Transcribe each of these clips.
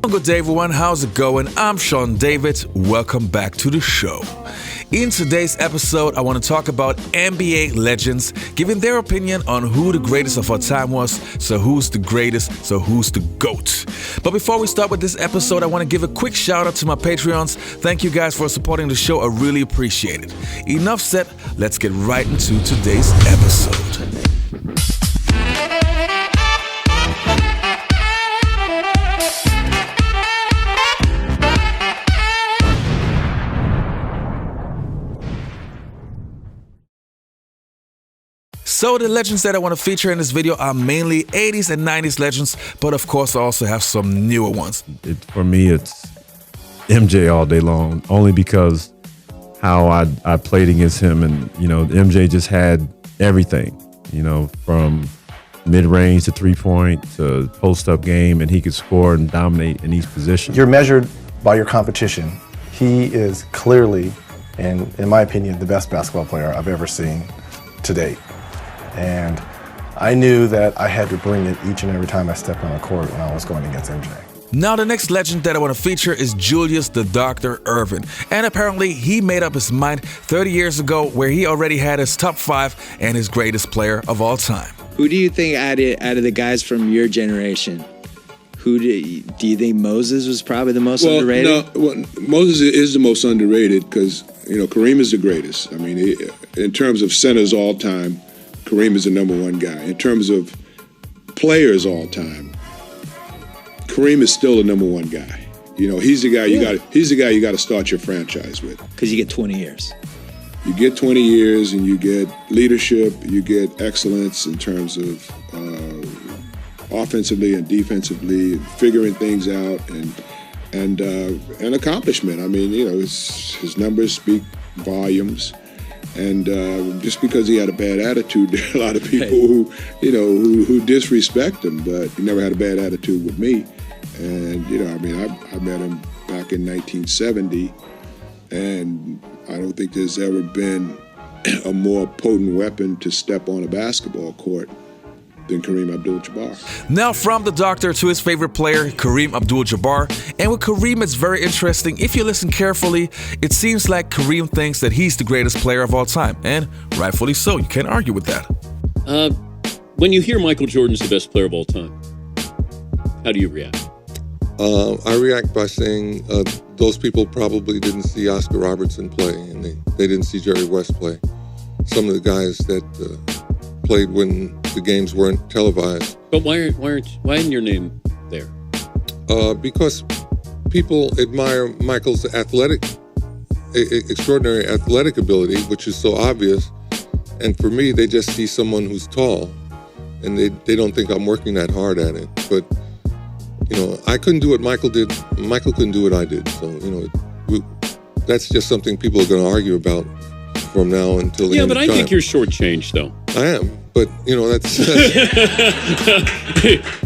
Good day, everyone. How's it going? I'm Sean David. Welcome back to the show. In today's episode, I want to talk about NBA legends giving their opinion on who the greatest of our time was. So who's the greatest? So who's the GOAT? But before we start with this episode, I want to give a quick shout out to my Patreons. Thank you guys for supporting the show. I really appreciate it. Enough said, let's get right into today's episode. So the legends that I want to feature in this video are mainly 80s and 90s legends, but of course I also have some newer ones. For me, it's MJ all day long, only because how I played against him, and MJ just had everything, from mid-range to three-point to post-up game, and he could score and dominate in each position. You're measured by your competition. He is clearly, and in my opinion, the best basketball player I've ever seen to date. And I knew that I had to bring it each and every time I stepped on the court when I was going against MJ. Now the next legend that I want to feature is Julius the Dr. Erving. And apparently he made up his mind 30 years ago where he already had his top 5 and his greatest player of all time. Who do you think out of the guys from your generation? Do you think Moses was probably the most underrated? No, Moses is the most underrated because, Kareem is the greatest. I mean, in terms of centers all time, Kareem is the number one guy. In terms of players all time, Kareem is still the number one guy. He's the guy you got to start your franchise with. Because you get 20 years. You get 20 years, and you get leadership. You get excellence in terms of offensively and defensively, and figuring things out, and accomplishment. I mean, his numbers speak volumes. And just because he had a bad attitude, there are a lot of people who disrespect him. But he never had a bad attitude with me. And I met him back in 1970, and I don't think there's ever been a more potent weapon to step on a basketball court than Kareem Abdul-Jabbar. Now from the doctor to his favorite player, Kareem Abdul-Jabbar. And with Kareem, it's very interesting. If you listen carefully, it seems like Kareem thinks that he's the greatest player of all time. And rightfully so. You can't argue with that. When you hear Michael Jordan's the best player of all time, how do you react? I react by saying those people probably didn't see Oscar Robertson play, and they didn't see Jerry West play. Some of the guys that played when the games weren't televised. But why isn't your name there? Because people admire Michael's extraordinary athletic ability, which is so obvious. And for me, they just see someone who's tall, and they don't think I'm working that hard at it. But, I couldn't do what Michael did. Michael couldn't do what I did. So, that's just something people are going to argue about from now until the end of time. Yeah, but I think you're shortchanged, though. I am, but that's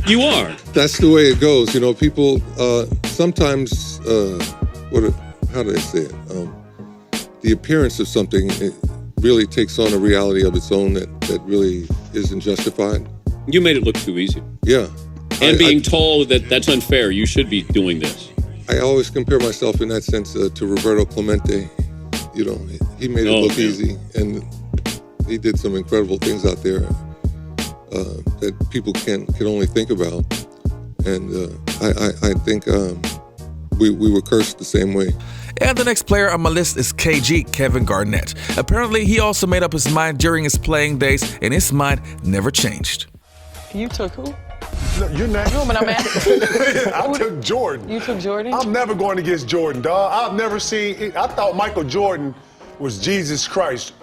you are. That's the way it goes. People sometimes how do I say it? The appearance of something, it really takes on a reality of its own that really isn't justified. You made it look too easy. Yeah. And being told that's unfair. You should be doing this. I always compare myself in that sense to Roberto Clemente. He made it look easy, and he did some incredible things out there that people can only think about. And I think we were cursed the same way. And the next player on my list is KG, Kevin Garnett. Apparently, he also made up his mind during his playing days, and his mind never changed. You took who? No, you're not. No, but I'm asking. I took Jordan. You took Jordan? I'm never going against Jordan, dog. I've never seen. I thought Michael Jordan was Jesus Christ,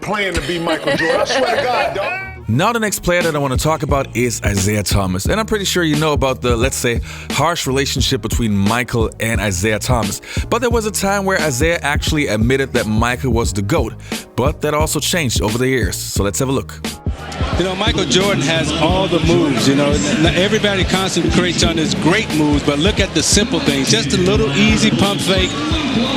playing to be Michael Jordan. I swear to God, dog. Now the next player that I want to talk about is Isaiah Thomas. And I'm pretty sure you know about the, let's say, harsh relationship between Michael and Isaiah Thomas. But there was a time where Isaiah actually admitted that Michael was the GOAT. But that also changed over the years. So let's have a look. You know, Michael Jordan has all the moves. You know, everybody concentrates on his great moves, but look at the simple things. Just a little easy pump fake,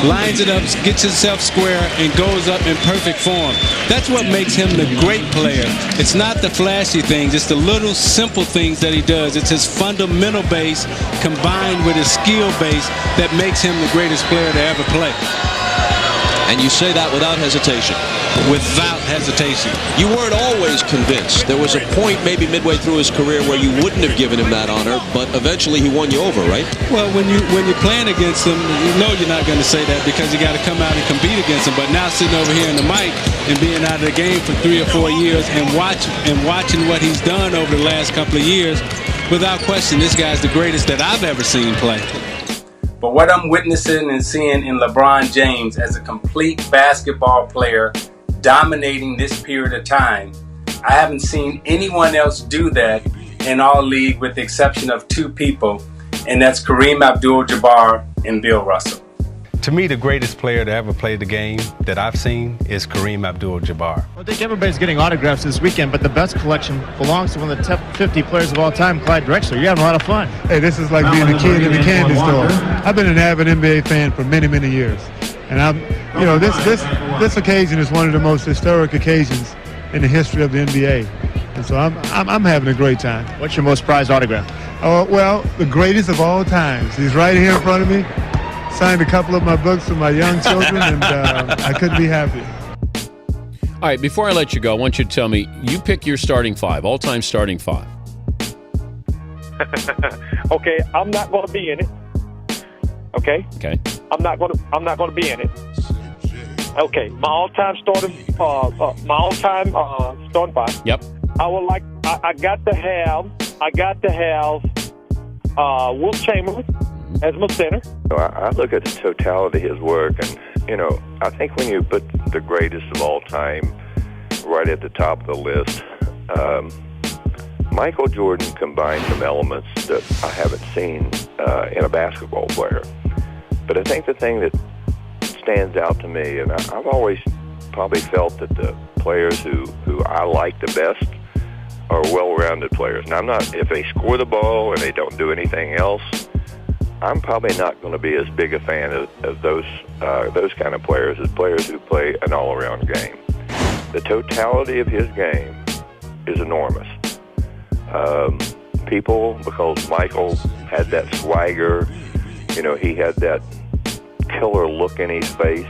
lines it up, gets himself square, and goes up in perfect form. That's what makes him the great player. It's not the flashy things. It's the little simple things that he does. It's his fundamental base combined with his skill base that makes him the greatest player to ever play. And you say that without hesitation. Without hesitation. You weren't always convinced. There was a point maybe midway through his career where you wouldn't have given him that honor, but eventually he won you over, right? Well, when you're playing against him, you know you're not going to say that because you got to come out and compete against him. But now sitting over here in the mic and being out of the game for 3 or 4 years and watching what he's done over the last couple of years, without question, this guy's the greatest that I've ever seen play. But what I'm witnessing and seeing in LeBron James as a complete basketball player dominating this period of time, I haven't seen anyone else do that in all league with the exception of 2 people, and that's Kareem Abdul-Jabbar and Bill Russell. To me, the greatest player to ever play the game that I've seen is Kareem Abdul-Jabbar. I think everybody's getting autographs this weekend, but the best collection belongs to one of the top 50 players of all time, Clyde Drexler. You're having a lot of fun. Hey, this is like being a kid in a candy store. I've been an avid NBA fan for many, many years. And this occasion is one of the most historic occasions in the history of the NBA. And so I'm having a great time. What's your most prized autograph? Oh, well, the greatest of all times. He's right here in front of me. Signed a couple of my books for my young children, and I couldn't be happier. All right, before I let you go, I want you to tell me, you pick your starting 5, all-time starting 5. Okay, I'm not going to be in it. Okay. I'm not going to be in it. Okay, my all-time starting 5. Yep. I got to have Wilt Chamberlain as my center. I look at the totality of his work, and I think when you put the greatest of all time right at the top of the list, Michael Jordan combined some elements that I haven't seen in a basketball player. But I think the thing that stands out to me, and I've always probably felt that the players who I like the best are well-rounded players. Now, if they score the ball and they don't do anything else, I'm probably not going to be as big a fan of those kind of players as players who play an all-around game. The totality of his game is enormous. Because Michael had that swagger, he had that killer look in his face,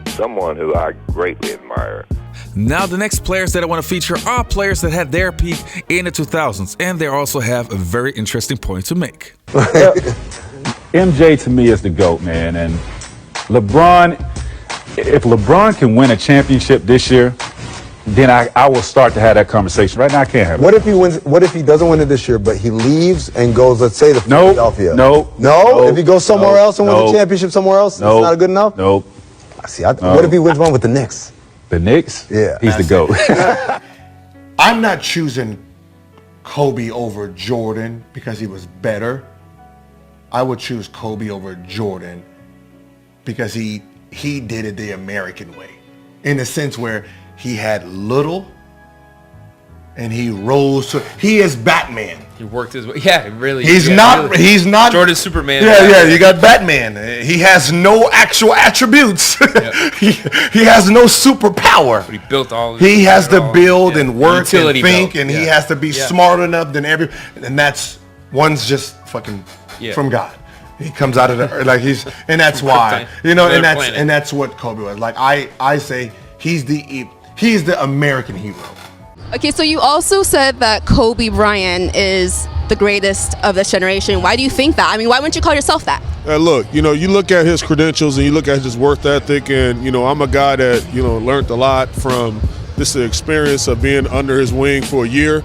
someone who I greatly admire. Now the next players that I want to feature are players that had their peak in the 2000s, and they also have a very interesting point to make. MJ to me is the GOAT, man, and LeBron, if LeBron can win a championship this year, then I will start to have that conversation. Right now I can't have it. What if he wins? What if he doesn't win it this year, but he leaves and goes, let's say, to Philadelphia? No. If he goes somewhere else and wins a championship somewhere else, it's not good enough? Nope. What if he wins one with the Knicks? The Knicks? Yeah. He's the GOAT. I'm not choosing Kobe over Jordan because he was better. I would choose Kobe over Jordan because he did it the American way, in the sense where he had little and he rose to. He is Batman. He worked his way. Yeah, really. He's not Jordan Superman. Yeah. You got Batman. He has no actual attributes. Yep. he has no superpower. But he built all. He has to build and work and think, belt. and he has to be smart enough than and that's one's just fucking from God. He comes out of the and that's why and that's what Kobe was like. I say he's the American hero. Okay, so you also said that Kobe Bryant is the greatest of this generation. Why do you think that? I mean, why wouldn't you call yourself that? Look, you look at his credentials and you look at his work ethic, and I'm a guy that learned a lot from this experience of being under his wing for a year,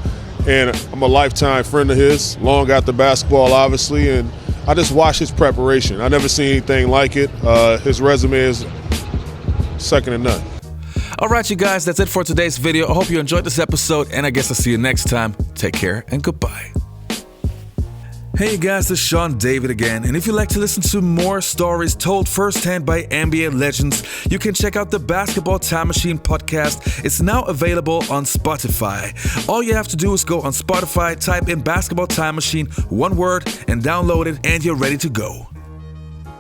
and I'm a lifetime friend of his, long after basketball, obviously, and I just watched his preparation. I never seen anything like it. His resume is second to none. All right, you guys, that's it for today's video. I hope you enjoyed this episode, and I guess I'll see you next time. Take care and goodbye. Hey guys, it's Sean David again, and if you'd like to listen to more stories told firsthand by NBA legends, you can check out the Basketball Time Machine podcast. It's now available on Spotify. All you have to do is go on Spotify, type in Basketball Time Machine, one word, and download it, and you're ready to go.